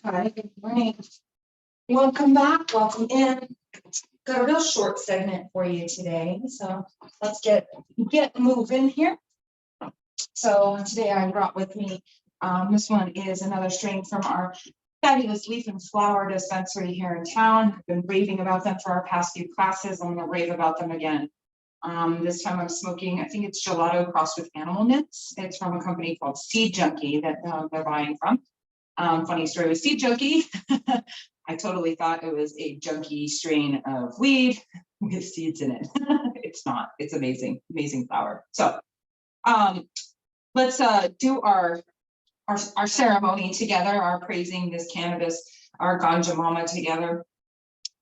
Hi, good morning. Welcome back, welcome in. Got a real short segment for you today, so let's get moving here. So today I brought with me, this one is another strain from our fabulous leaf and flower dispensary here in town. I've been raving about them for our past few classes. I'm gonna rave about them again. This time I'm smoking, I think it's gelato crossed with animal nits. It's from a company called Seed Junkie that they're buying from. Funny story with Seed Junkie. I totally thought it was a junky strain of weed with seeds in it. It's not. It's amazing, amazing flower. So let's do our ceremony together, our praising this cannabis, our ganja mama together.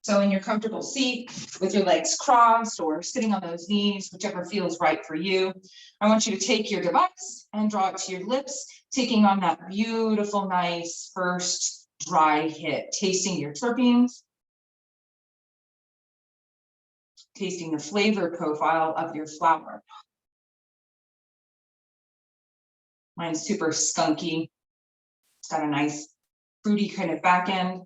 So in your comfortable seat with your legs crossed or sitting on those knees, whichever feels right for you, I want you to take your device and draw it to your lips, taking on that beautiful, nice first dry hit, tasting your terpenes, tasting the flavor profile of your flower. Mine's super skunky. It's got a nice fruity kind of back end.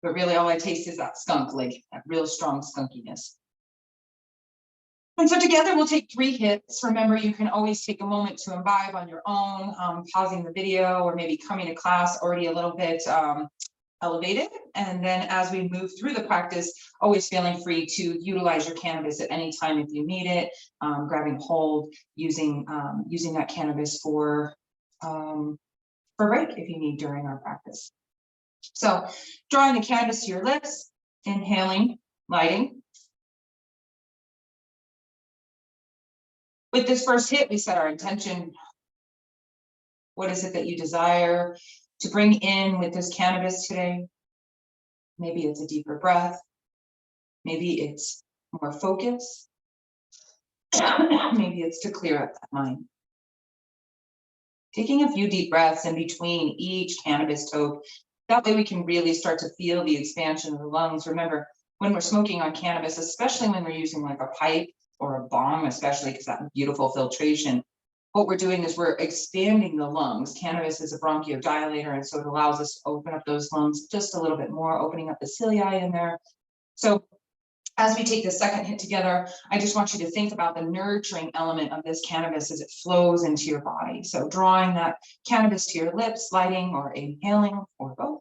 But really all I taste is that skunk, like that real strong skunkiness. And so together we'll take 3 hits. Remember, you can always take a moment to imbibe on your own, pausing the video or maybe coming to class already a little bit elevated. And then as we move through the practice, always feeling free to utilize your cannabis at any time if you need it, grabbing hold, using that cannabis for break if you need during our practice. So drawing the cannabis to your lips, inhaling, lighting. With this first hit, we set our intention. What is it that you desire to bring in with this cannabis today? Maybe it's a deeper breath. Maybe it's more focus. Maybe it's to clear up that mind. Taking a few deep breaths in between each cannabis toke. That way we can really start to feel the expansion of the lungs. Remember, when we're smoking on cannabis, especially when we're using like a pipe or a bong, especially because that beautiful filtration, what we're doing is we're expanding the lungs. Cannabis is a bronchodilator, and so it allows us to open up those lungs just a little bit more, opening up the ciliae in there. So as we take the second hit together, I just want you to think about the nurturing element of this cannabis as it flows into your body. So drawing that cannabis to your lips, lighting or inhaling or both.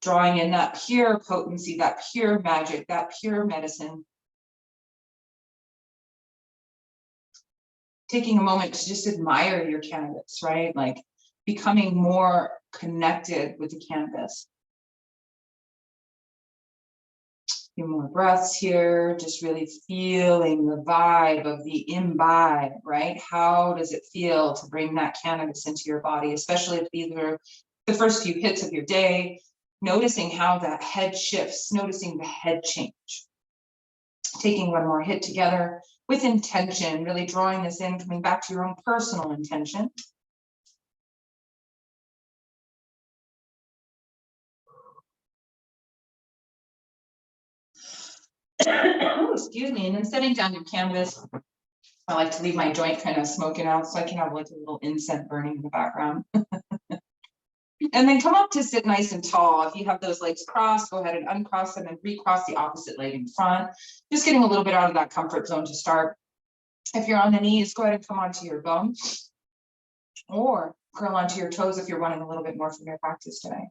Drawing in that pure potency, that pure magic, that pure medicine. Taking a moment to just admire your cannabis, right? Like becoming more connected with the cannabis. Few more breaths here, just really feeling the vibe of the imbibe, right? How does it feel to bring that cannabis into your body, especially if these are the first few hits of your day, noticing how that head shifts, noticing the head change. Taking one more hit together with intention, really drawing this in, coming back to your own personal intention. Oh, excuse me, and then setting down your canvas. I like to leave my joint kind of smoking out so I can have like a little incense burning in the background. And then come up to sit nice and tall. If you have those legs crossed, go ahead and uncross them and recross the opposite leg in front. Just getting a little bit out of that comfort zone to start. If you're on the knees, go ahead and come onto your bum or curl onto your toes if you're running a little bit more from your practice today.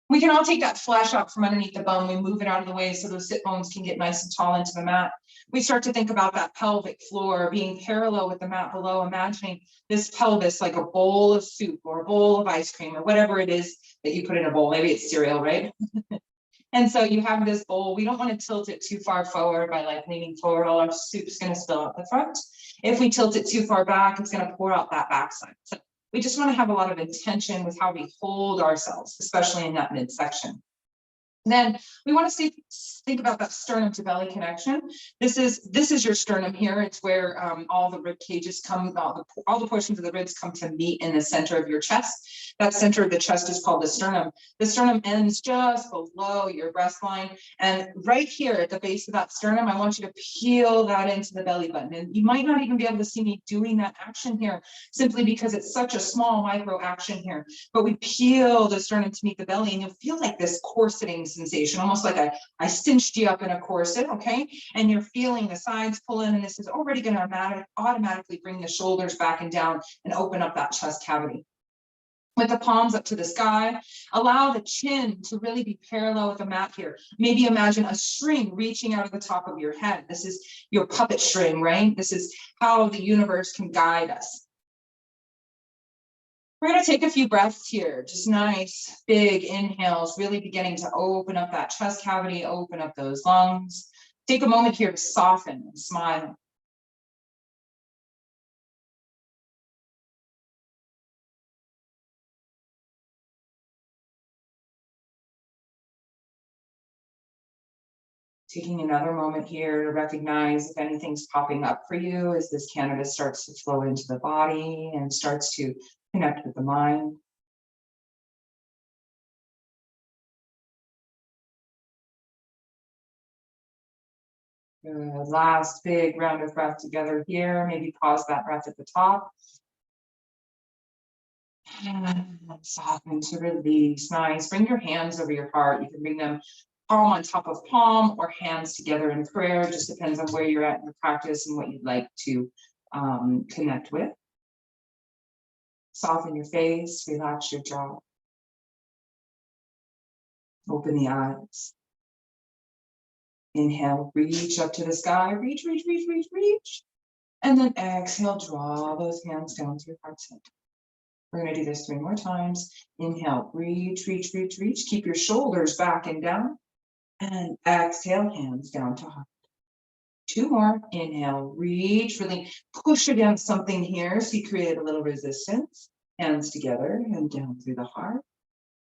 We can all take that flesh out from underneath the bum. We move it out of the way so those sit bones can get nice and tall into the mat. We start to think about that pelvic floor being parallel with the mat below, imagining this pelvis like a bowl of soup or a bowl of ice cream or whatever it is that you put in a bowl. Maybe it's cereal, right? And so you have this bowl. We don't want to tilt it too far forward by like leaning forward. All our soup's going to spill out the front. If we tilt it too far back, it's going to pour out that backside. So we just want to have a lot of intention with how we hold ourselves, especially in that midsection. Then we want to think about that sternum to belly connection. This is your sternum here. It's where all the rib cages come, all the portions of the ribs come to meet in the center of your chest. That center of the chest is called the sternum. The sternum ends just below your breastline. And right here at the base of that sternum, I want you to peel that into the belly button. And you might not even be able to see me doing that action here, simply because it's such a small micro action here. But we peel the sternum to meet the belly, and you'll feel like this corseting sensation, almost like I cinched you up in a corset, okay? And you're feeling the sides pull in, and this is already going to automatically bring the shoulders back and down and open up that chest cavity. With the palms up to the sky, allow the chin to really be parallel with the mat here. Maybe imagine a string reaching out of the top of your head. This is your puppet string, right? This is how the universe can guide us. We're going to take a few breaths here, just nice, big inhales, really beginning to open up that chest cavity, open up those lungs. Take a moment here to soften and smile. Taking another moment here to recognize if anything's popping up for you as this cannabis starts to flow into the body and starts to connect with the mind. Good. Last big round of breath together here. Maybe pause that breath at the top. And soften to release. Nice. Bring your hands over your heart. You can bring them palm on top of palm or hands together in prayer. Just depends on where you're at in your practice and what you'd like to connect with. Soften your face, relax your jaw. Open the eyes. Inhale, reach up to the sky. Reach, reach, reach, reach, reach. And then exhale, draw those hands down to your heart center. We're going to do this 3 more times. Inhale, reach, reach, reach, reach. Keep your shoulders back and down. And exhale, hands down to heart. 2 more. Inhale, reach, really push against something here so you create a little resistance. Hands together and down through the heart.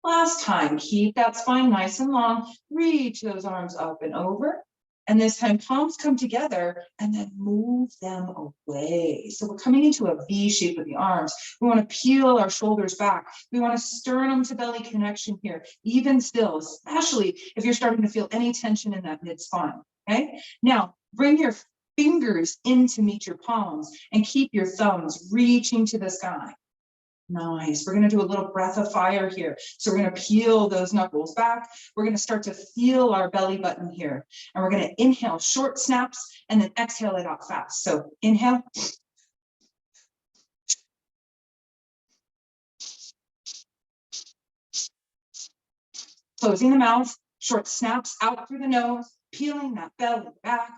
Last time, keep that spine nice and long. Reach those arms up and over. And this time, palms come together and then move them away. So we're coming into a V shape with the arms. We want to peel our shoulders back. We want a sternum to belly connection here, even still, especially if you're starting to feel any tension in that mid-spine, okay? Now, bring your fingers in to meet your palms and keep your thumbs reaching to the sky. Nice. We're going to do a little breath of fire here. So we're going to peel those knuckles back. We're going to start to feel our belly button here. And we're going to inhale short snaps and then exhale it out fast. So inhale. Closing the mouth, short snaps out through the nose, peeling that belly back.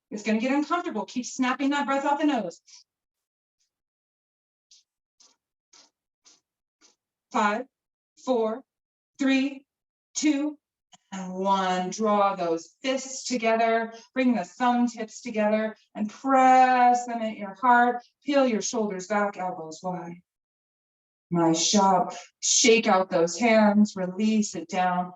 It's going to get uncomfortable. Keep snapping that breath out the nose. 5, 4, 3, 2, and 1. Draw those fists together. Bring the thumb tips together and press them at your heart. Peel your shoulders back, elbows wide. Nice job. Shake out those hands. Release it down.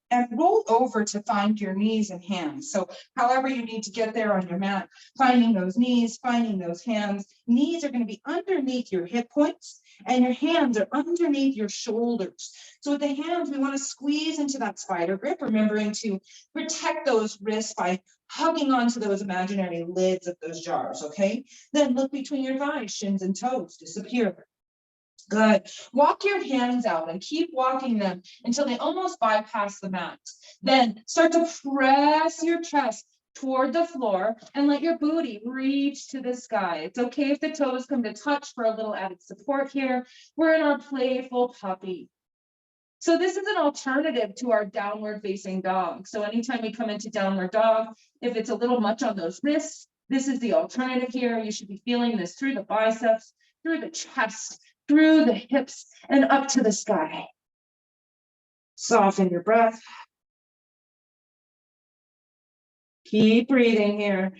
And roll over to find your knees and hands. So however you need to get there on your mat, finding those knees, finding those hands. Knees are going to be underneath your hip points and your hands are underneath your shoulders. So with the hands, we want to squeeze into that spider grip, remembering to protect those wrists by hugging onto those imaginary lids of those jars, okay? Then look between your thighs, shins and toes, disappear. Good. Walk your hands out and keep walking them until they almost bypass the mat. Then start to press your chest toward the floor and let your booty reach to the sky. It's okay if the toes come to touch for a little added support here. We're in our playful puppy. So this is an alternative to our downward facing dog. So anytime we come into downward dog, if it's a little much on those wrists, this is the alternative here. You should be feeling this through the biceps, through the chest, through the hips, and up to the sky. Soften your breath. Keep breathing here.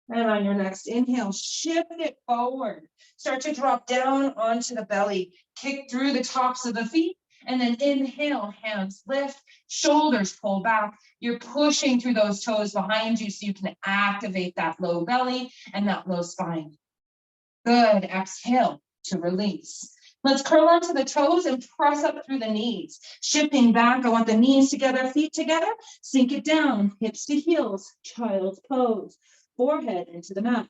And on your next inhale, shift it forward. Start to drop down onto the belly. Kick through the tops of the feet. And then inhale, hands lift, shoulders pull back. You're pushing through those toes behind you so you can activate that low belly and that low spine. Good. Exhale to release. Let's curl onto the toes and press up through the knees. Shifting back, I want the knees together, feet together. Sink it down, hips to heels, child's pose. Forehead into the mat.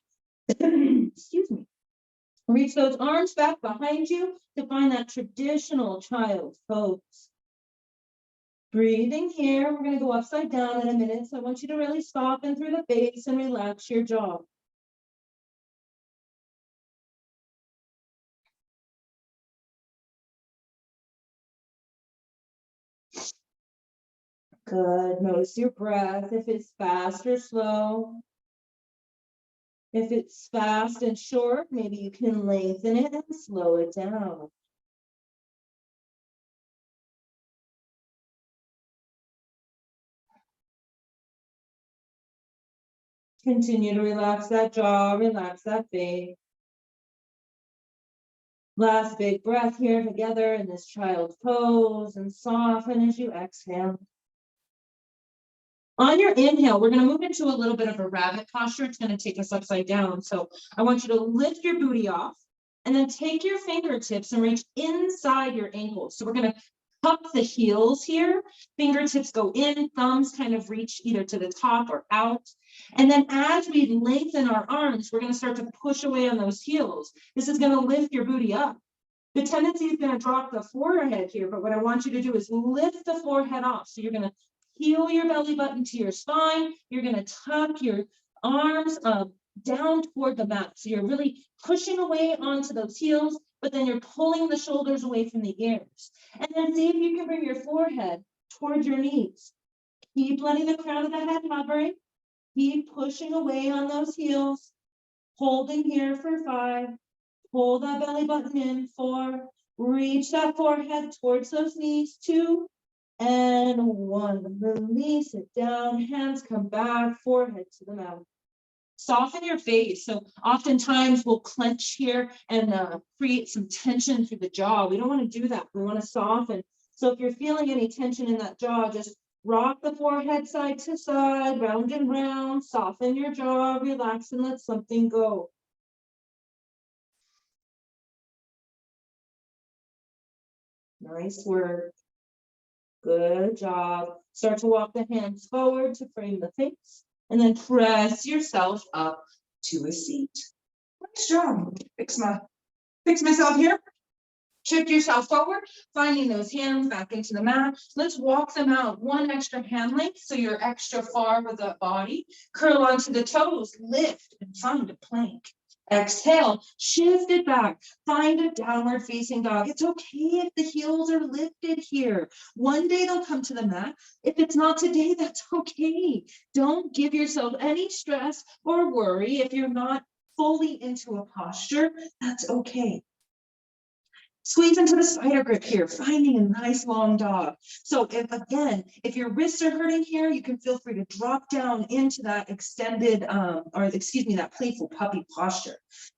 Excuse me. Reach those arms back behind you to find that traditional child's pose. Breathing here. We're going to go upside down in a minute. So I want you to really soften through the base and relax your jaw. Good. Notice your breath, if it's fast or slow. If it's fast and short, maybe you can lengthen it and slow it down. Continue to relax that jaw, relax that face. Last big breath here together in this child's pose, and soften as you exhale. On your inhale, we're going to move into a little bit of a rabbit posture. It's going to take us upside down. So I want you to lift your booty off and then take your fingertips and reach inside your ankles. So we're going to cup the heels here. Fingertips go in, thumbs kind of reach either to the top or out. And then as we lengthen our arms, we're going to start to push away on those heels. This is going to lift your booty up. The tendency is going to drop the forehead here, but what I want you to do is lift the forehead off. So you're going to heel your belly button to your spine. You're going to tuck your arms down toward the mat. So you're really pushing away onto those heels, but then you're pulling the shoulders away from the ears. And then see if you can bring your forehead towards your knees. Keep letting the crown of the head hovering. Keep pushing away on those heels. Holding here for 5. Pull that belly button in. 4. Reach that forehead towards those knees. 2. And 1. Release it down. Hands come back. Forehead to the mat. Soften your face. So oftentimes we'll clench here and create some tension through the jaw. We don't want to do that. We want to soften. So if you're feeling any tension in that jaw, just rock the forehead side to side, round and round. Soften your jaw. Relax and let something go. Nice work. Good job. Start to walk the hands forward to frame the face, and then press yourself up to a seat. Nice job. Fix myself here. Shift yourself forward, finding those hands back into the mat. Let's walk them out 1 extra hand length so you're extra far with the body. Curl onto the toes, lift, and find a plank. Exhale, shift it back, find a downward facing dog. It's okay if the heels are lifted here. One day they'll come to the mat. If it's not today, that's okay. Don't give yourself any stress or worry if you're not fully into a posture. That's okay. Squeeze into the spider grip here, finding a nice long dog. So if your wrists are hurting here, you can feel free to drop down into that extended, that playful puppy posture.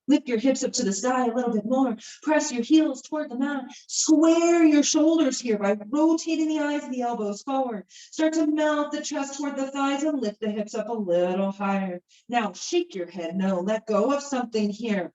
Lift your hips up to the sky a little bit more. Press your heels toward the mat. Square your shoulders here by rotating the eyes and the elbows forward. Start to melt the chest toward the thighs and lift the hips up a little higher. Now shake your head. No, let go of something here.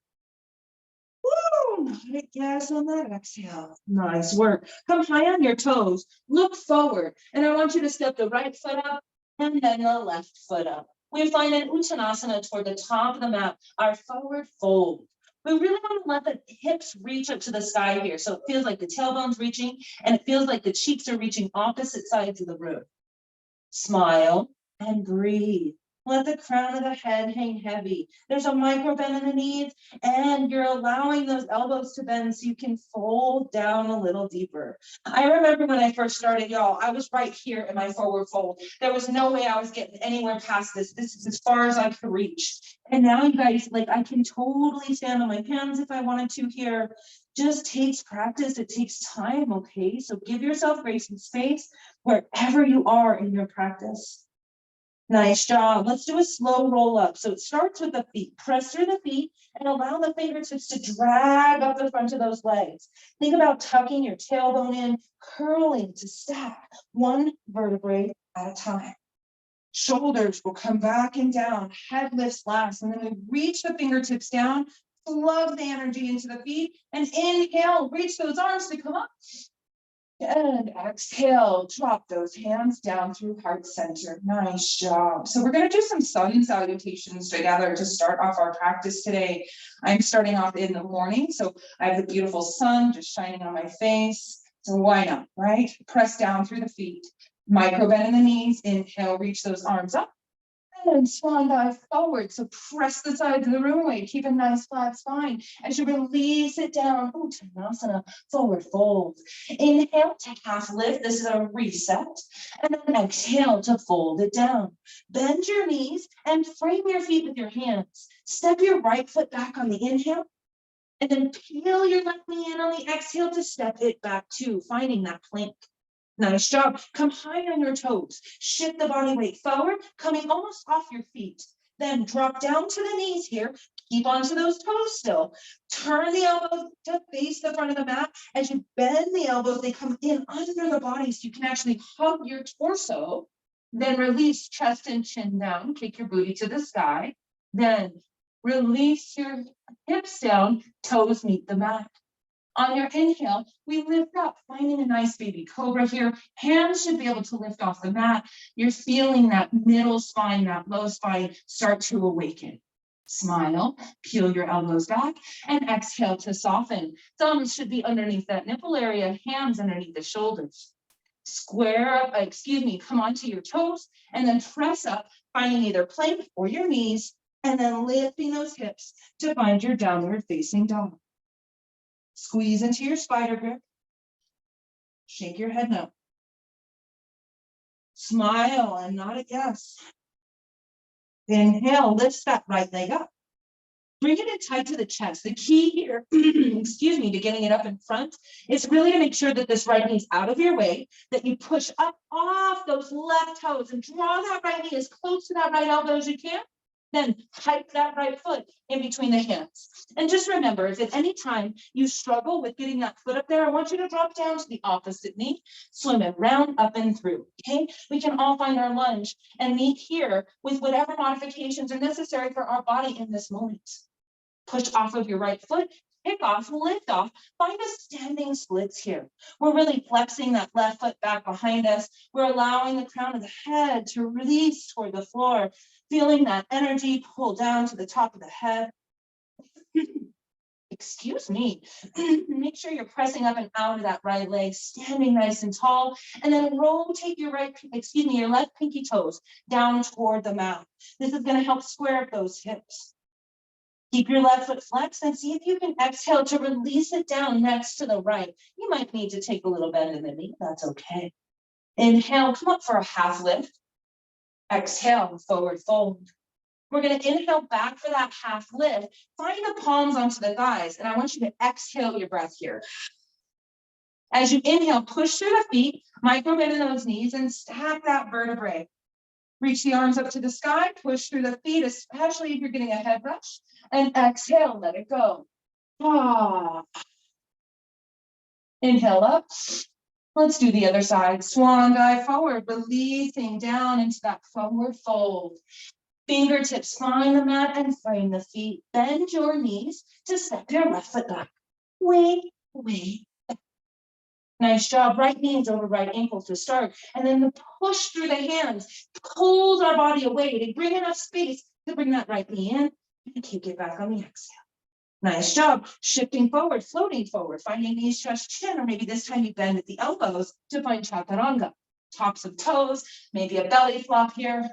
Woo! Nice gas on that exhale. Nice work. Come high on your toes. Look forward. And I want you to step the right foot up and then the left foot up. We find an Uttanasana toward the top of the mat, our forward fold. We really want to let the hips reach up to the sky here. So it feels like the tailbone's reaching and it feels like the cheeks are reaching opposite sides of the room. Smile and breathe. Let the crown of the head hang heavy. There's a micro bend in the knees, and you're allowing those elbows to bend so you can fold down a little deeper. I remember when I first started, y'all, I was right here in my forward fold. There was no way I was getting anywhere past this. This is as far as I could reach. And now, you guys, like, I can totally stand on my hands if I wanted to here. Just takes practice. It takes time, okay? So give yourself grace and space wherever you are in your practice. Nice job. Let's do a slow roll up. So it starts with the feet. Press through the feet and allow the fingertips to drag up the front of those legs. Think about tucking your tailbone in, curling to stack one vertebrae at a time. Shoulders will come back and down, head lifts last, and then we reach the fingertips down, plug the energy into the feet, and inhale, reach those arms to come up. And exhale, drop those hands down through heart center. Nice job. So we're going to do some sun salutations together to start off our practice today. I'm starting off in the morning, so I have the beautiful sun just shining on my face. So why not, right? Press down through the feet. Micro bend in the knees. Inhale, reach those arms up. And swan dive forward. So press the sides of the room away. Keep a nice flat spine. As you release it down, Uttanasana, forward fold. Inhale to half lift. This is a reset. And then exhale to fold it down. Bend your knees and frame your feet with your hands. Step your right foot back on the inhale. And then peel your left knee in on the exhale to step it back too, finding that plank. Nice job. Come high on your toes. Shift the body weight forward, coming almost off your feet. Then drop down to the knees here. Keep onto those toes still. Turn the elbows to face the front of the mat. As you bend the elbows, they come in under the body so you can actually hug your torso. Then release chest and chin down. Kick your booty to the sky. Then release your hips down. Toes meet the mat. On your inhale, we lift up, finding a nice baby cobra here. Hands should be able to lift off the mat. You're feeling that middle spine, that low spine start to awaken. Smile, peel your elbows back, and exhale to soften. Thumbs should be underneath that nipple area, hands underneath the shoulders. Square up, come onto your toes, and then press up, finding either plank or your knees, and then lifting those hips to find your downward facing dog. Squeeze into your spider grip. Shake your head no. Smile and nod a yes. Inhale, lift that right leg up. Bring it in tight to the chest. The key here, to getting it up in front is really to make sure that this right knee is out of your way, that you push up off those left toes and draw that right knee as close to that right elbow as you can. Then hike that right foot in between the hands. And just remember, if at any time you struggle with getting that foot up there, I want you to drop down to the opposite knee, swim it round, up and through, okay? We can all find our lunge and meet here with whatever modifications are necessary for our body in this moment. Push off of your right foot, kick off, lift off, find a standing splits here. We're really flexing that left foot back behind us. We're allowing the crown of the head to release toward the floor, feeling that energy pull down to the top of the head. Excuse me. Make sure you're pressing up and out of that right leg, standing nice and tall, and then rotate your your left pinky toes down toward the mat. This is going to help square up those hips. Keep your left foot flexed and see if you can exhale to release it down next to the right. You might need to take a little bend in the knee. That's okay. Inhale, come up for a half lift. Exhale, forward fold. We're going to inhale back for that half lift. Find the palms onto the thighs, and I want you to exhale your breath here. As you inhale, push through the feet, micro bend in those knees, and stack that vertebrae. Reach the arms up to the sky, push through the feet, especially if you're getting a head rush, and exhale, let it go. Ah. Inhale up. Let's do the other side. Swan dive forward, releasing down into that forward fold. Fingertips find the mat and frame the feet. Bend your knees to step your left foot back. Way back. Nice job. Right knees over right ankle to start. And then the push through the hands pulls our body away to bring enough space to bring that right knee in and kick it back on the exhale. Nice job. Shifting forward, floating forward, finding knees, chest, chin, or maybe this time you bend at the elbows to find chaturanga. Tops of toes, maybe a belly flop here.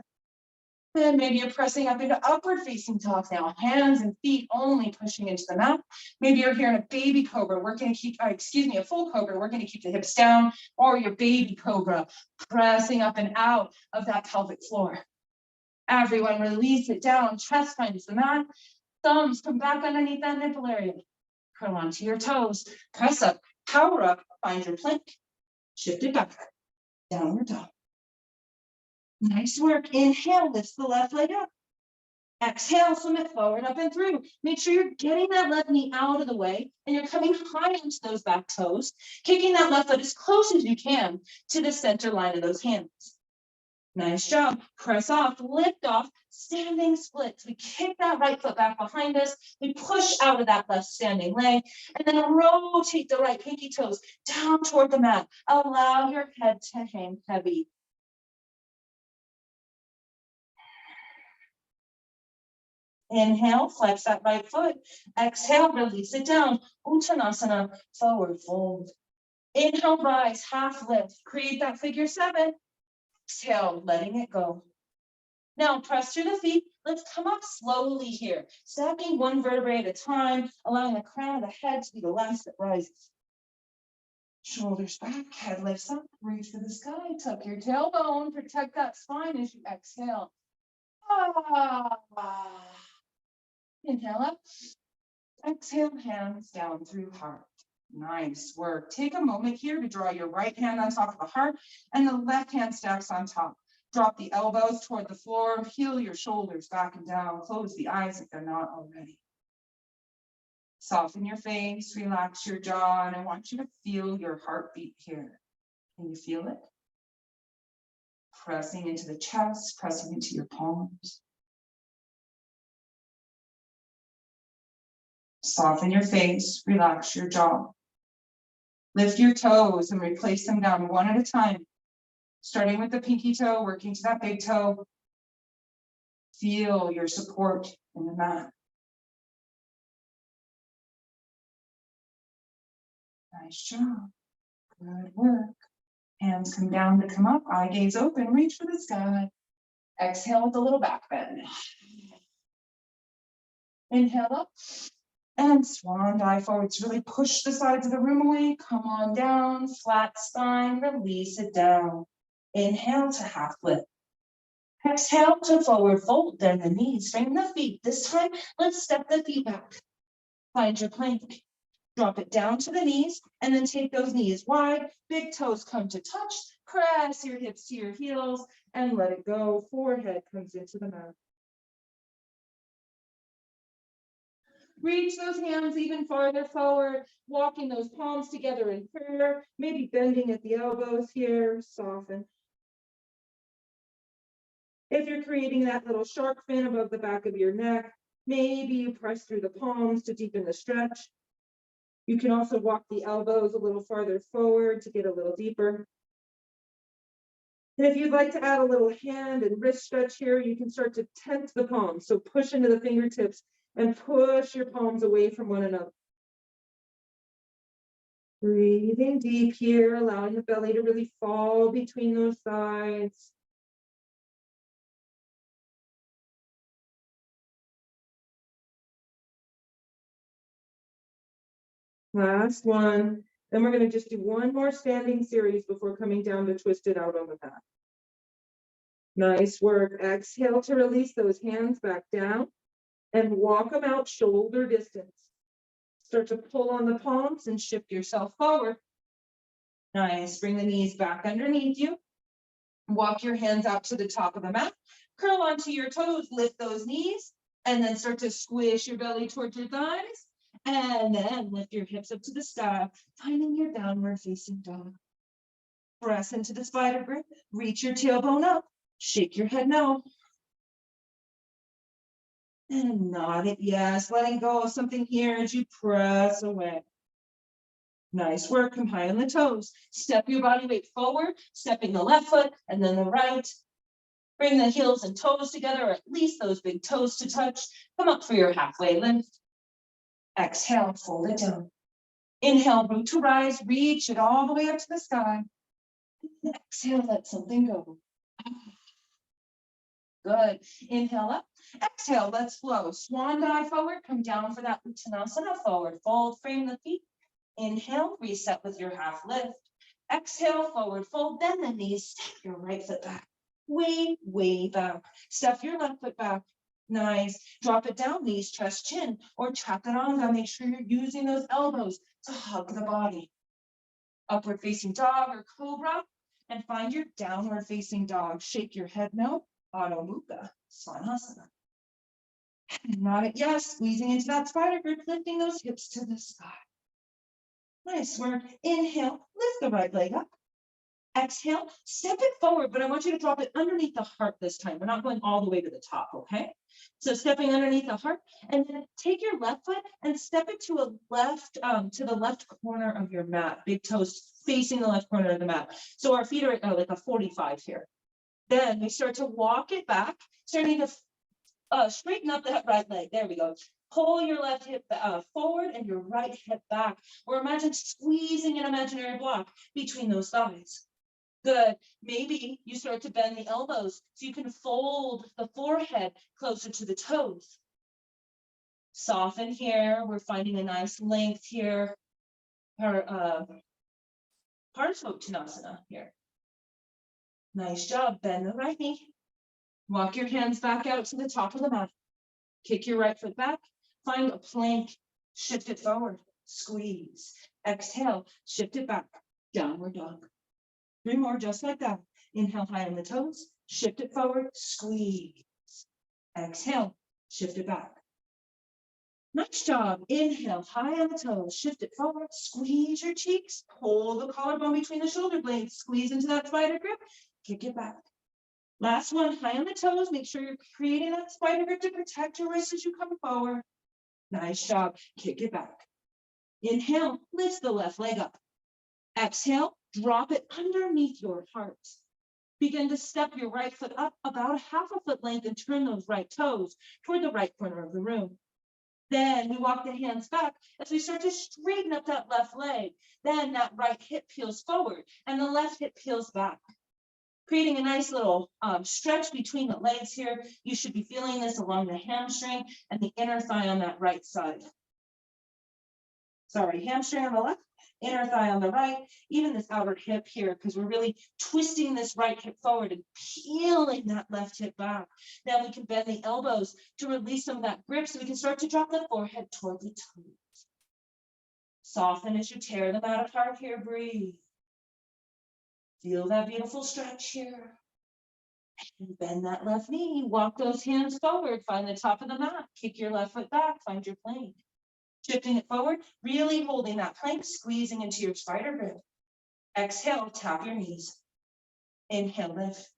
Then maybe you're pressing up into upward facing dog now. Hands and feet only pushing into the mat. Maybe you're here in a baby cobra. We're going to keep, a full cobra. We're going to keep the hips down, or your baby cobra, pressing up and out of that pelvic floor. Everyone release it down. Chest finds the mat. Thumbs come back underneath that nipple area. Curl onto your toes. Press up, power up, find your plank. Shift it back. Downward dog. Nice work. Inhale, lift the left leg up. Exhale, swim it forward, up and through. Make sure you're getting that left knee out of the way and you're coming high into those back toes, kicking that left foot as close as you can to the center line of those hands. Nice job. Press off, lift off, standing splits. We kick that right foot back behind us. We push out of that left standing leg and then rotate the right pinky toes down toward the mat. Allow your head to hang heavy. Inhale, flex that right foot. Exhale, release it down. Uttanasana, forward fold. Inhale, rise, half lift. Create that figure 7. Exhale, letting it go. Now press through the feet. Let's come up slowly here, stacking one vertebrae at a time, allowing the crown of the head to be the last that rises. Shoulders back, head lifts up, reach for the sky, tuck your tailbone, protect that spine as you exhale. Inhale up, exhale, hands down through heart. Nice work. Take a moment here to draw your right hand on top of the heart and the left hand stacks on top. Drop the elbows toward the floor, heel your shoulders back and down, close the eyes if they're not already. Soften your face, relax your jaw, and I want you to feel your heartbeat here. Can you feel it? Pressing into the chest, pressing into your palms. Soften your face, relax your jaw. Lift your toes and replace them down one at a time. Starting with the pinky toe, working to that big toe. Feel your support in the mat. Nice job. Good work. Hands come down to come up, eye gaze open, reach for the sky. Exhale with a little back bend. Inhale up. And swan dive forwards, really push the sides of the room away. Come on down, flat spine, release it down. Inhale to half lift. Exhale to forward fold, bend the knees, straighten the feet. This time, let's step the feet back. Find your plank. Drop it down to the knees, and then take those knees wide. Big toes come to touch. Press your hips to your heels, and let it go. Forehead comes into the mat. Reach those hands even farther forward, walking those palms together in prayer, maybe bending at the elbows here, soften. If you're creating that little shark fin above the back of your neck, maybe you press through the palms to deepen the stretch. You can also walk the elbows a little farther forward to get a little deeper. And if you'd like to add a little hand and wrist stretch here, you can start to tent the palms. So push into the fingertips and push your palms away from one another. Breathing deep here, allowing the belly to really fall between those thighs. Last one. Then we're going to just do one more standing series before coming down to twist it out on the mat. Nice work. Exhale to release those hands back down and walk them out shoulder distance. Start to pull on the palms and shift yourself forward. Nice. Bring the knees back underneath you. Walk your hands out to the top of the mat. Curl onto your toes, lift those knees, and then start to squish your belly towards your thighs. And then lift your hips up to the sky, finding your downward facing dog. Press into the spider grip, reach your tailbone up, shake your head no. And nod it yes, letting go of something here as you press away. Nice work, come high on the toes. Step your body weight forward, stepping the left foot and then the right. Bring the heels and toes together, or at least those big toes to touch. Come up for your halfway lift. Exhale, fold it down. Inhale, root to rise, reach it all the way up to the sky. Exhale, let something go. Good. Inhale up. Exhale, let's flow. Swan dive forward, come down for that Uttanasana, forward fold, frame the feet. Inhale, reset with your half lift. Exhale, forward fold, bend the knees, step your right foot back. Way back. Step your left foot back. Nice. Drop it down, knees, chest, chin, or chaturanga. Make sure you're using those elbows to hug the body. Upward facing dog or cobra. and find your downward facing dog. Shake your head no, Adho Mukha Svanasana. Not it, yes, squeezing into that spider grip, lifting those hips to the sky. Nice work. Inhale, lift the right leg up. Exhale, step it forward, but I want you to drop it underneath the heart this time. We're not going all the way to the top, okay? So stepping underneath the heart, and then take your left foot and step it to the left corner of your mat. Big toes facing the left corner of the mat. So our feet are like a 45 here. Then we start to walk it back, starting to straighten up that right leg. There we go. Pull your left hip forward and your right hip back. Or imagine squeezing an imaginary block between those thighs. Good. Maybe you start to bend the elbows so you can fold the forehead closer to the toes. Soften here. We're finding a nice length here. Parsvottanasana here. Nice job. Bend the right knee. Walk your hands back out to the top of the mat. Kick your right foot back. Find a plank. Shift it forward. Squeeze. Exhale. Shift it back. Downward dog. 3 more just like that. Inhale high on the toes. Shift it forward. Squeeze. Exhale. Shift it back. Nice job. Inhale high on the toes. Shift it forward. Squeeze your cheeks. Pull the collarbone between the shoulder blades. Squeeze into that spider grip. Kick it back. Last one, high on the toes. Make sure you're creating that spider grip to protect your wrists as you come forward. Nice job. Kick it back. Inhale, lift the left leg up. Exhale, drop it underneath your heart. Begin to step your right foot up about a half a foot length and turn those right toes toward the right corner of the room. Then we walk the hands back as we start to straighten up that left leg. Then that right hip peels forward and the left hip peels back. Creating a nice little stretch between the legs here. You should be feeling this along the hamstring and the inner thigh on that right side. Sorry, hamstring on the left, inner thigh on the right, even this outer hip here, because we're really twisting this right hip forward and peeling that left hip back. Now we can bend the elbows to release some of that grip so we can start to drop the forehead toward the toes. Soften as you tear the mat apart here, breathe. Feel that beautiful stretch here. And bend that left knee. Walk those hands forward. Find the top of the mat. Kick your left foot back. Find your plank. Shifting it forward. Really holding that plank. Squeezing into your spider grip. Exhale. Tap your knees. Inhale. Lift.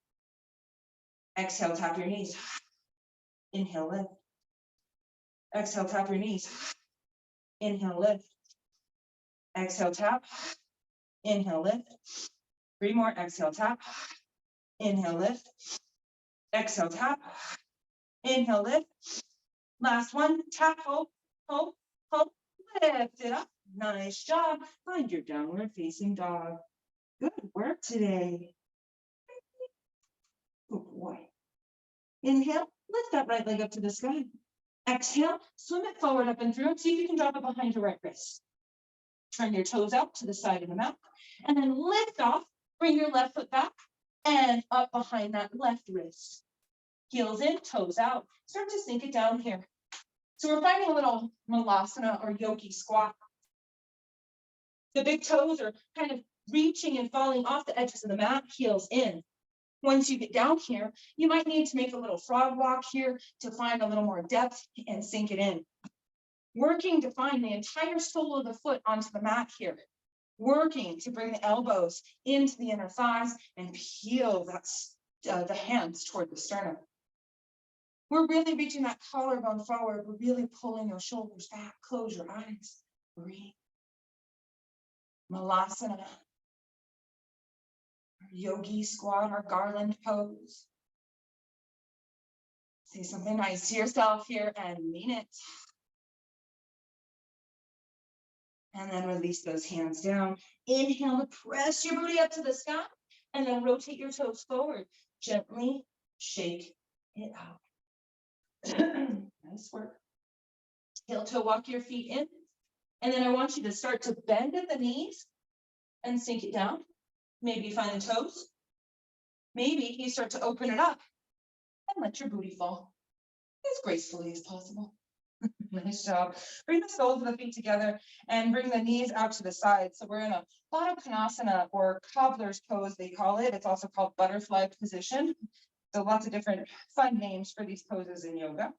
Exhale. Tap your knees. Inhale. Lift. Exhale. Tap your knees. Inhale. Lift. Exhale. Tap. Inhale. Lift. 3 more. Exhale, tap. Inhale, lift. Exhale, tap. Inhale, lift. Last one. Tap, hold, hold, hold. Lift it up. Nice job. Find your downward facing dog. Good work today. Good boy. Inhale. Lift that right leg up to the sky. Exhale. Swim it forward, up and through. See if you can drop it behind your right wrist. Turn your toes out to the side of the mat. And then lift off. Bring your left foot back and up behind that left wrist. Heels in, toes out. Start to sink it down here. So we're finding a little malasana or yogi squat. The big toes are kind of reaching and falling off the edges of the mat, heels in. Once you get down here, you might need to make a little frog walk here to find a little more depth and sink it in. Working to find the entire sole of the foot onto the mat here. Working to bring the elbows into the inner thighs and peel the hands toward the sternum. We're really reaching that collarbone forward. We're really pulling those shoulders back. Close your eyes. Breathe. Malasana. Our yogi squat, our garland pose. Say something nice to yourself here and mean it. And then release those hands down. Inhale to press your booty up to the sky. And then rotate your toes forward. Gently shake it out. Nice work. Heel toe walk your feet in. And then I want you to start to bend at the knees and sink it down. Maybe you find the toes. Maybe you start to open it up and let your booty fall as gracefully as possible. Nice job. Bring the soles of the feet together and bring the knees out to the side. So we're in a Baddha Konasana, or cobbler's pose, they call it. It's also called butterfly position. So lots of different fun names for these poses in yoga.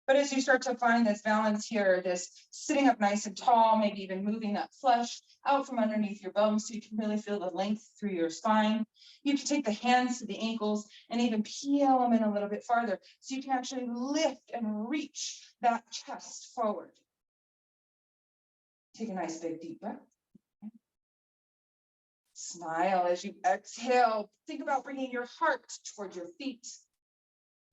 But as you start to find this balance here, this sitting up nice and tall, maybe even moving that flesh out from underneath your bones so you can really feel the length through your spine. You can take the hands to the ankles and even peel them in a little bit farther so you can actually lift and reach that chest forward. Take a nice big deep breath. Smile as you exhale. Think about bringing your heart toward your feet.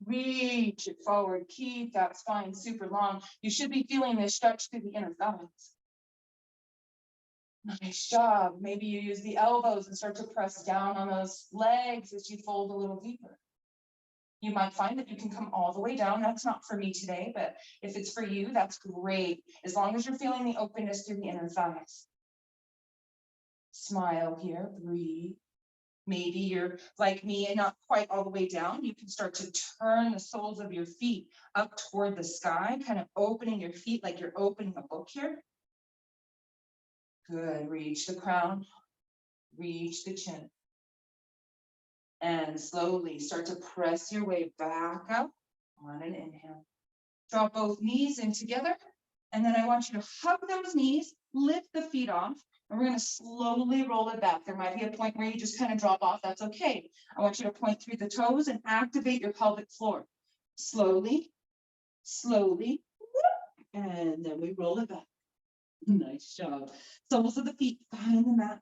Reach it forward. Keep that spine super long. You should be feeling this stretch through the inner thighs. Nice job. Maybe you use the elbows and start to press down on those legs as you fold a little deeper. You might find that you can come all the way down. That's not for me today, but if it's for you, that's great. As long as you're feeling the openness through the inner thighs. Smile here. Breathe. Maybe you're like me and not quite all the way down. You can start to turn the soles of your feet up toward the sky, kind of opening your feet like you're opening a book here. Good. Reach the crown, reach the chin. And slowly start to press your way back up on an inhale. Draw both knees in together. And then I want you to hug those knees, lift the feet off. And we're going to slowly roll it back. There might be a point where you just kind of drop off. That's okay. I want you to point through the toes and activate your pelvic floor. Slowly, slowly, and then we roll it back. Nice job. Soles of the feet behind the mat.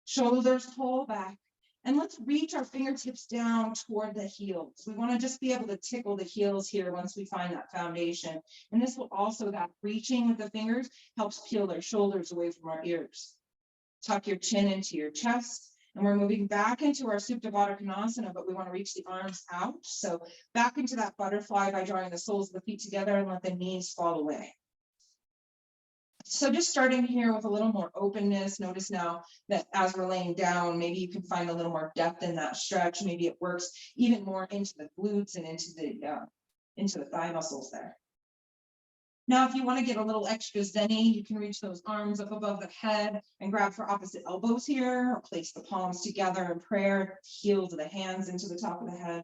Shoulders pull back. And let's reach our fingertips down toward the heels. We want to just be able to tickle the heels here once we find that foundation. And this will also, that reaching with the fingers helps peel their shoulders away from our ears. Tuck your chin into your chest. And we're moving back into our Supta Baddha Konasana, but we want to reach the arms out. So back into that butterfly by drawing the soles of the feet together and let the knees fall away. So just starting here with a little more openness. Notice now that as we're laying down, maybe you can find a little more depth in that stretch. Maybe it works even more into the glutes and into the thigh muscles there. Now, if you want to get a little extra zenny, you can reach those arms up above the head and grab for opposite elbows here, or place the palms together in prayer, heels of the hands into the top of the head.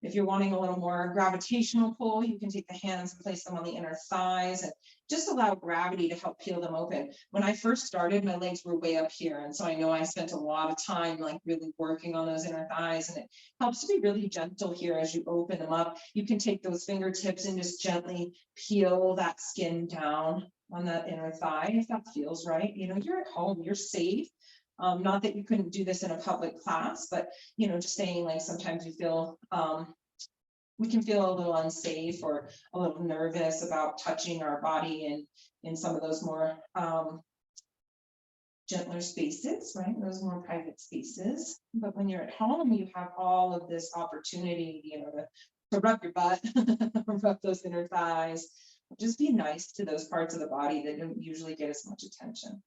If you're wanting a little more gravitational pull, you can take the hands and place them on the inner thighs and just allow gravity to help peel them open. When I first started, my legs were way up here. And so I know I spent a lot of time like really working on those inner thighs, and it helps to be really gentle here as you open them up. You can take those fingertips and just gently peel that skin down on that inner thigh if that feels right. You know, you're at home, you're safe. Not that you couldn't do this in a public class, but, you know, just saying like sometimes you feel, we can feel a little unsafe or a little nervous about touching our body in some of those more gentler spaces, right? Those more private spaces. But when you're at home, you have all of this opportunity, you know, to rub your butt, rub those inner thighs, just be nice to those parts of the body that don't usually get as much attention.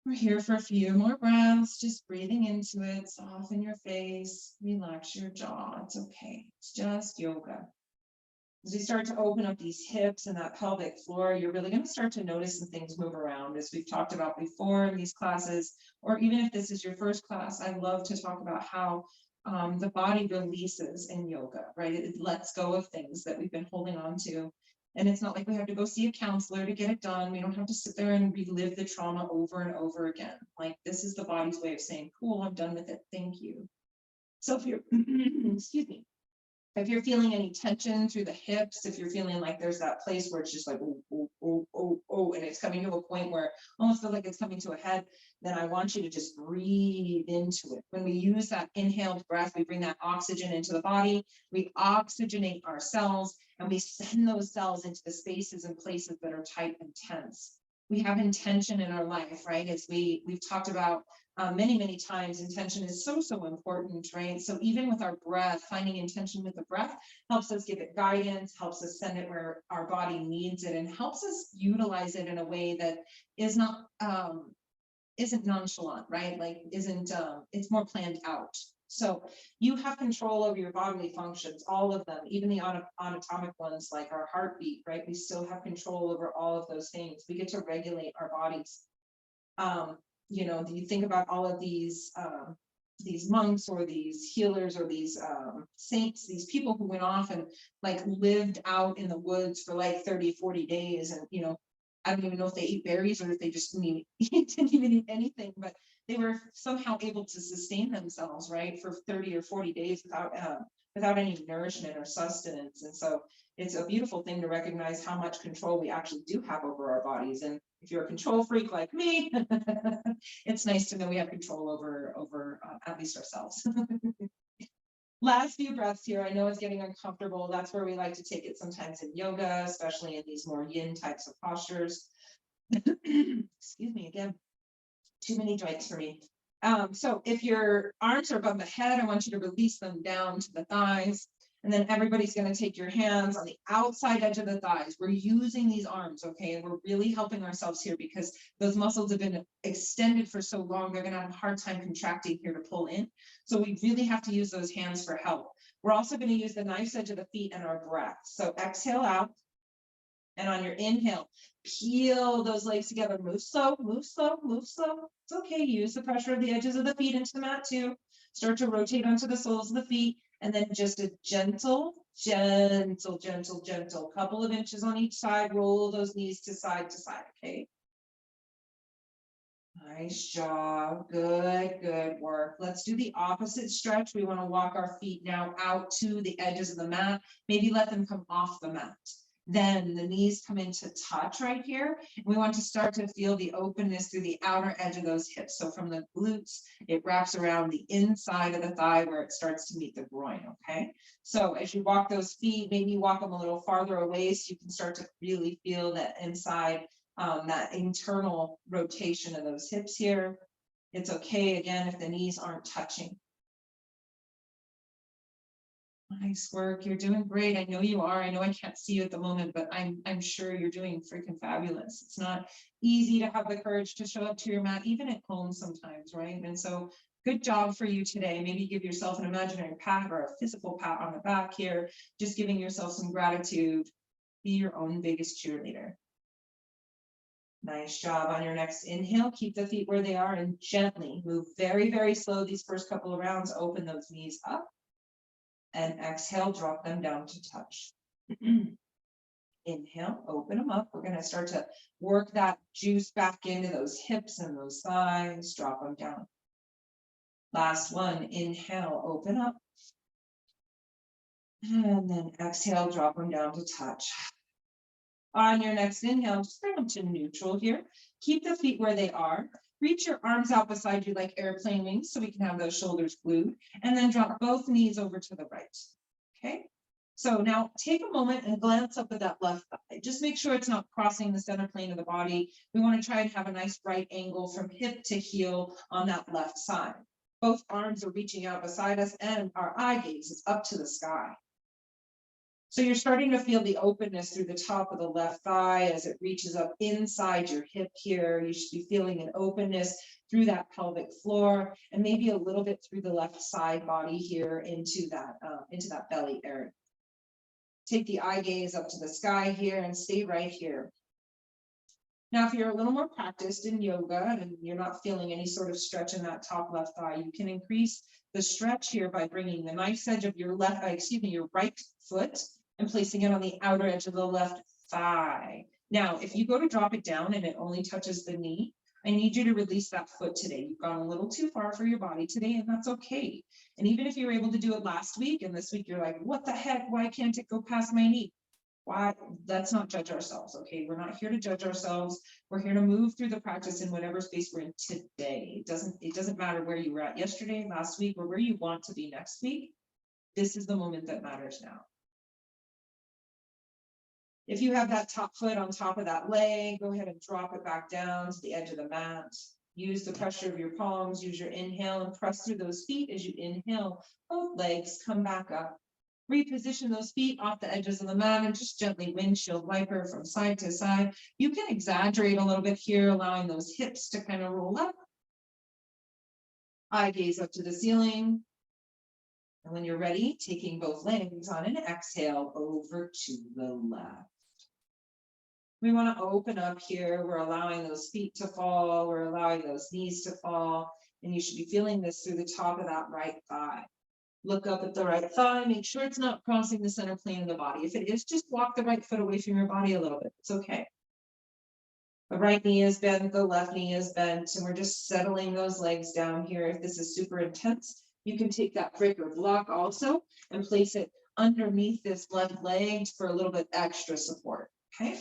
We're here for a few more breaths, just breathing into it, soften your face, relax your jaw. It's okay. It's just yoga. As we start to open up these hips and that pelvic floor, you're really going to start to notice some things move around, as we've talked about before in these classes, or even if this is your first class, I love to talk about how the body releases in yoga, right? It lets go of things that we've been holding on to. And it's not like we have to go see a counselor to get it done. We don't have to sit there and relive the trauma over and over again. Like, this is the body's way of saying, cool, I'm done with it. Thank you. So if you're, excuse me, if you're feeling any tension through the hips, if you're feeling like there's that place where it's just like, oh, and it's coming to a point where it almost feels like it's coming to a head, then I want you to just breathe into it. When we use that inhaled breath, we bring that oxygen into the body, we oxygenate our cells, and we send those cells into the spaces and places that are tight and tense. We have intention in our life, right? As we've talked about many times, intention is so important, right? So even with our breath, finding intention with the breath helps us give it guidance, helps us send it where our body needs it, and helps us utilize it in a way that is not isn't nonchalant, right? Like isn't it's more planned out. So you have control over your bodily functions, all of them, even the anatomic ones like our heartbeat, right? We still have control over all of those things. We get to regulate our bodies. You know, you think about all of these monks or these healers or these saints, these people who went off and like lived out in the woods for like 30-40 days. And, you know, I don't even know if they ate berries or if they just didn't even eat anything, but they were somehow able to sustain themselves, right, for 30 or 40 days without any nourishment or sustenance. And so it's a beautiful thing to recognize how much control we actually do have over our bodies. And if you're a control freak like me, it's nice to know we have control over at least ourselves. Last few breaths here. I know it's getting uncomfortable. That's where we like to take it sometimes in yoga, especially in these more yin types of postures. Excuse me again. Too many drinks for me. So if your arms are above the head, I want you to release them down to the thighs. And then everybody's going to take your hands on the outside edge of the thighs. We're using these arms, okay? And we're really helping ourselves here because those muscles have been extended for so long, they're going to have a hard time contracting here to pull in. So we really have to use those hands for help. We're also going to use the knife's edge of the feet and our breath. So exhale out. And on your inhale, peel those legs together. Move slow, move slow, move slow. It's okay. Use the pressure of the edges of the feet into the mat too. Start to rotate onto the soles of the feet. And then just a gentle couple of inches on each side. Roll those knees to side, okay? Nice job. Good work. Let's do the opposite stretch. We want to walk our feet now out to the edges of the mat. Maybe let them come off the mat. Then the knees come into touch right here. We want to start to feel the openness through the outer edge of those hips. So from the glutes, it wraps around the inside of the thigh where it starts to meet the groin, okay? So as you walk those feet, maybe walk them a little farther away so you can start to really feel that inside, that internal rotation of those hips here. It's okay, again, if the knees aren't touching. Nice work. You're doing great. I know you are. I know I can't see you at the moment, but I'm sure you're doing freaking fabulous. It's not easy to have the courage to show up to your mat, even at home sometimes, right? And so good job for you today. Maybe give yourself an imaginary pat or a physical pat on the back here, just giving yourself some gratitude. Be your own biggest cheerleader. Nice job. On your next inhale, keep the feet where they are and gently move very slow these first couple of rounds. Open those knees up. And exhale, drop them down to touch. Inhale, open them up. We're going to start to work that juice back into those hips and those thighs. Drop them down. Last one, inhale, open up. And then exhale, drop them down to touch. On your next inhale, just bring them to neutral here. Keep the feet where they are. Reach your arms out beside you like airplane wings so we can have those shoulders glued, and then drop both knees over to the right. Okay, so now take a moment and glance up at that left thigh. Just make sure it's not crossing the center plane of the body. We want to try and have a nice right angle from hip to heel on that left side. Both arms are reaching out beside us and our eye gaze is up to the sky. So you're starting to feel the openness through the top of the left thigh as it reaches up inside your hip here. You should be feeling an openness through that pelvic floor and maybe a little bit through the left side body here into that belly area. Take the eye gaze up to the sky here and stay right here. Now, if you're a little more practiced in yoga and you're not feeling any sort of stretch in that top left thigh, you can increase the stretch here by bringing the knife's edge of your your right foot and placing it on the outer edge of the left thigh. Now, if you go to drop it down and it only touches the knee, I need you to release that foot today. You've gone a little too far for your body today, and that's okay. And even if you were able to do it last week and this week you're like, what the heck, why can't it go past my knee? Why? Let's not judge ourselves, okay? We're not here to judge ourselves. We're here to move through the practice in whatever space we're in today. It doesn't matter where you were at yesterday, last week, or where you want to be next week. This is the moment that matters now. If you have that top foot on top of that leg, go ahead and drop it back down to the edge of the mat. Use the pressure of your palms, use your inhale and press through those feet as you inhale. Both legs come back up. Reposition those feet off the edges of the mat and just gently windshield wiper from side to side. You can exaggerate a little bit here, allowing those hips to kind of roll up. Eye gaze up to the ceiling. And when you're ready, taking both legs on an exhale over to the left. We want to open up here. We're allowing those feet to fall. We're allowing those knees to fall. And you should be feeling this through the top of that right thigh. Look up at the right thigh. Make sure it's not crossing the center plane of the body. If it is, just walk the right foot away from your body a little bit. It's okay. The right knee is bent, the left knee is bent, and we're just settling those legs down here. If this is super intense, you can take that brick or block also and place it underneath this left leg for a little bit extra support, okay?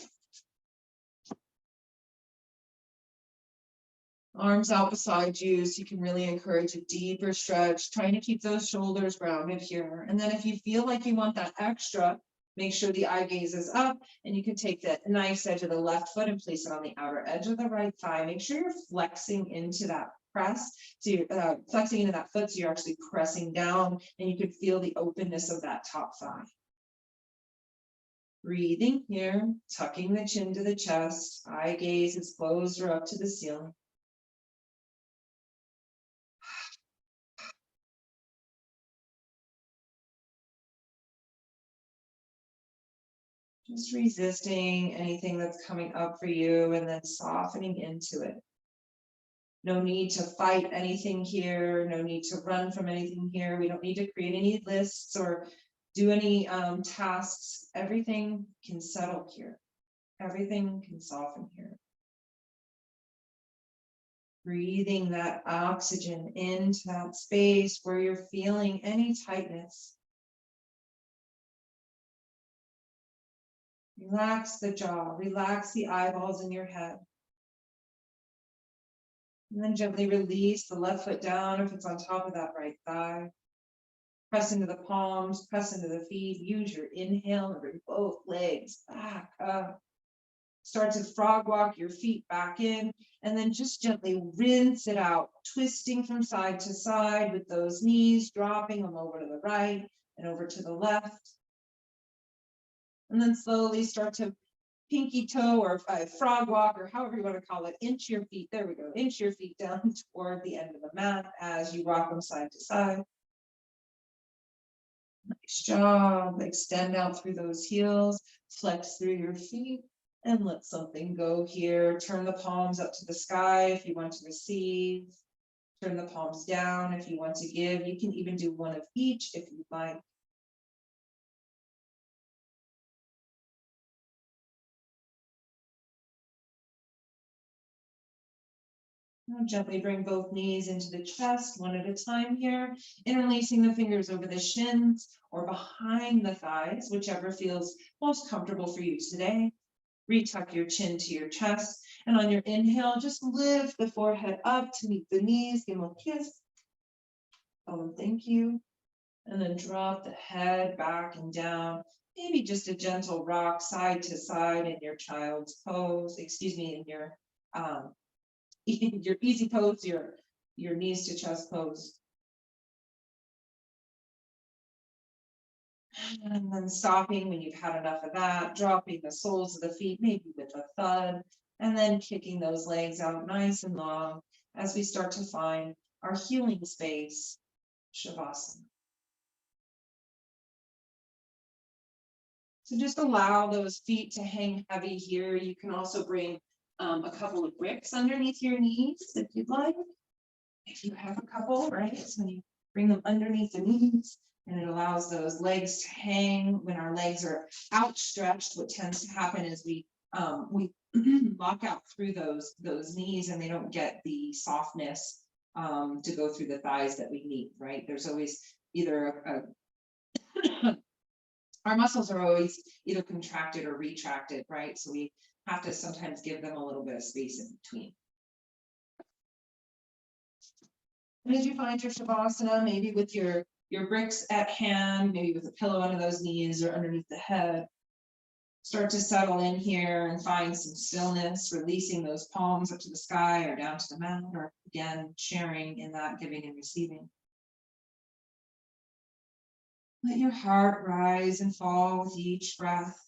Arms out beside you so you can really encourage a deeper stretch, trying to keep those shoulders grounded here. And then if you feel like you want that extra, make sure the eye gaze is up, and you can take that nice edge of the left foot and place it on the outer edge of the right thigh. Make sure you're flexing into that press. So you're flexing into that foot so you're actually pressing down, and you can feel the openness of that top thigh. Breathing here, tucking the chin to the chest, eye gaze is closed or up to the ceiling. Just resisting anything that's coming up for you and then softening into it. No need to fight anything here. No need to run from anything here. We don't need to create any lists or do any tasks. Everything can settle here. Everything can soften here. Breathing that oxygen into that space where you're feeling any tightness. Relax the jaw, relax the eyeballs in your head. And then gently release the left foot down if it's on top of that right thigh. Press into the palms, press into the feet. Use your inhale and bring both legs back up. Start to frog walk your feet back in, and then just gently rinse it out, twisting from side to side with those knees, dropping them over to the right and over to the left. And then slowly start to pinky toe or frog walk, or however you want to call it, inch your feet, there we go, inch your feet down toward the end of the mat as you rock them side to side. Nice job. Extend out through those heels, flex through your feet, and let something go here. Turn the palms up to the sky if you want to receive. Turn the palms down if you want to give. You can even do one of each if you'd like. Now gently bring both knees into the chest, one at a time here, interlacing the fingers over the shins or behind the thighs, whichever feels most comfortable for you today. Retuck your chin to your chest, and on your inhale, just lift the forehead up to meet the knees. Give them a kiss. Tell them thank you. And then drop the head back and down. Maybe just a gentle rock side to side in your child's pose, in your your easy pose, your knees to chest pose. And then stopping when you've had enough of that, dropping the soles of the feet, maybe with a thud, and then kicking those legs out nice and long as we start to find our healing space, Shavasana. So just allow those feet to hang heavy here. You can also bring a couple of bricks underneath your knees if you'd like. If you have a couple, right? So you bring them underneath the knees, and it allows those legs to hang. When our legs are outstretched, what tends to happen is we lock out through those knees, and they don't get the softness to go through the thighs that we need, right? There's always either our muscles are always either contracted or retracted, right? So we have to sometimes give them a little bit of space in between. And as you find your Shavasana, maybe with your bricks at hand, maybe with a pillow under those knees or underneath the head, start to settle in here and find some stillness, releasing those palms up to the sky or down to the mat, or again, sharing in that giving and receiving. Let your heart rise and fall with each breath.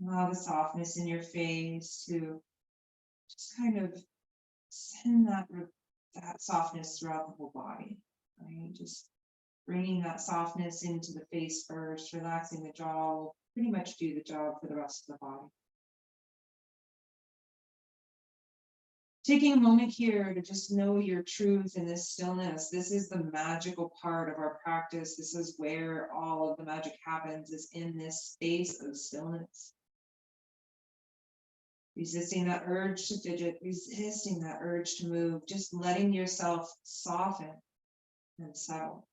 Allow the softness in your face to just kind of send that softness throughout the whole body, right? Just bringing that softness into the face first, relaxing the jaw will pretty much do the job for the rest of the body. Taking a moment here to just know your truth in this stillness. This is the magical part of our practice. This is where all of the magic happens, is in this space of stillness. Resisting that urge to fidget, resisting that urge to move, just letting yourself soften and settle.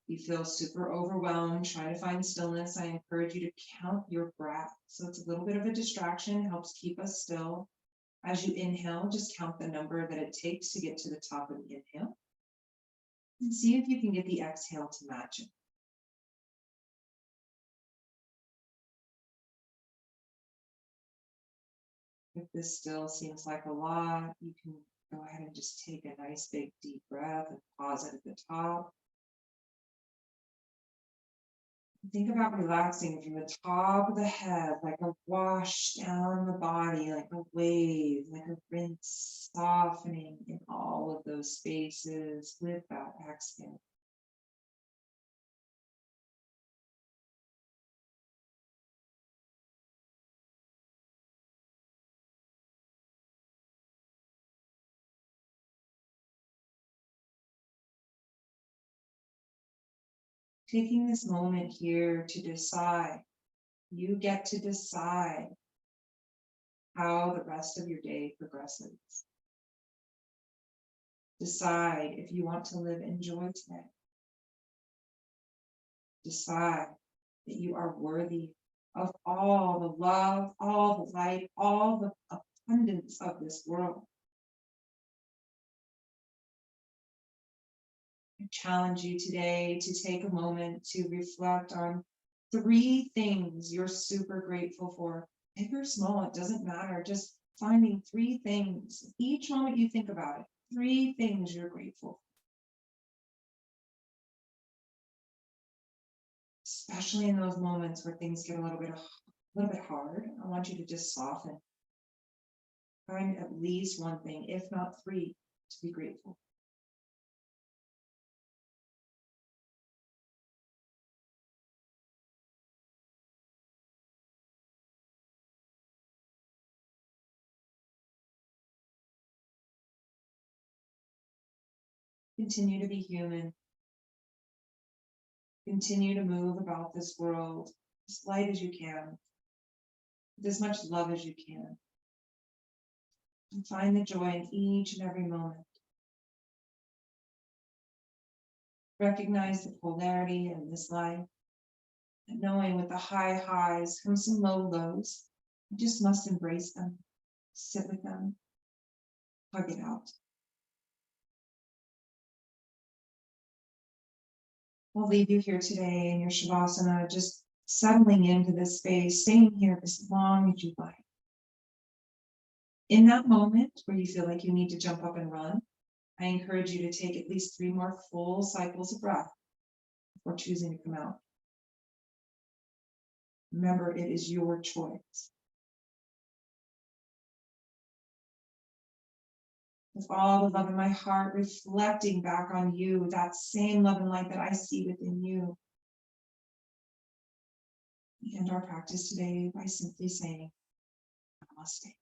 You feel super overwhelmed, trying to find stillness, I encourage you to count your breath. So it's a little bit of a distraction, helps keep us still. As you inhale, just count the number that it takes to get to the top of the inhale. And see if you can get the exhale to match it. If this still seems like a lot, you can go ahead and just take a nice big deep breath and pause it at the top. Think about relaxing from the top of the head, like a wash down the body, like a wave, like a rinse, softening in all of those spaces with that exhale. Taking this moment here to decide, you get to decide how the rest of your day progresses. Decide if you want to live in joy today. Decide that you are worthy of all the love, all the light, all the abundance of this world. I challenge you today to take a moment to reflect on 3 things you're super grateful for. Big or small, it doesn't matter. Just finding 3 things. Each moment you think about it, 3 things you're grateful for. Especially in those moments where things get a little bit hard, I want you to just soften. Find at least 1 thing, if not 3, to be grateful. Continue to be human. Continue to move about this world as light as you can, with as much love as you can. And find the joy in each and every moment. Recognize the polarity in this life, and knowing with the high highs comes some low lows. You just must embrace them, sit with them, hug it out. I'll leave you here today in your Shavasana, just settling into this space, staying here as long as you like. In that moment where you feel like you need to jump up and run, I encourage you to take at least 3 more full cycles of breath before choosing to come out. Remember, it is your choice. With all the love in my heart, reflecting back on you, that same love and light that I see within you. We end our practice today by simply saying, Namaste.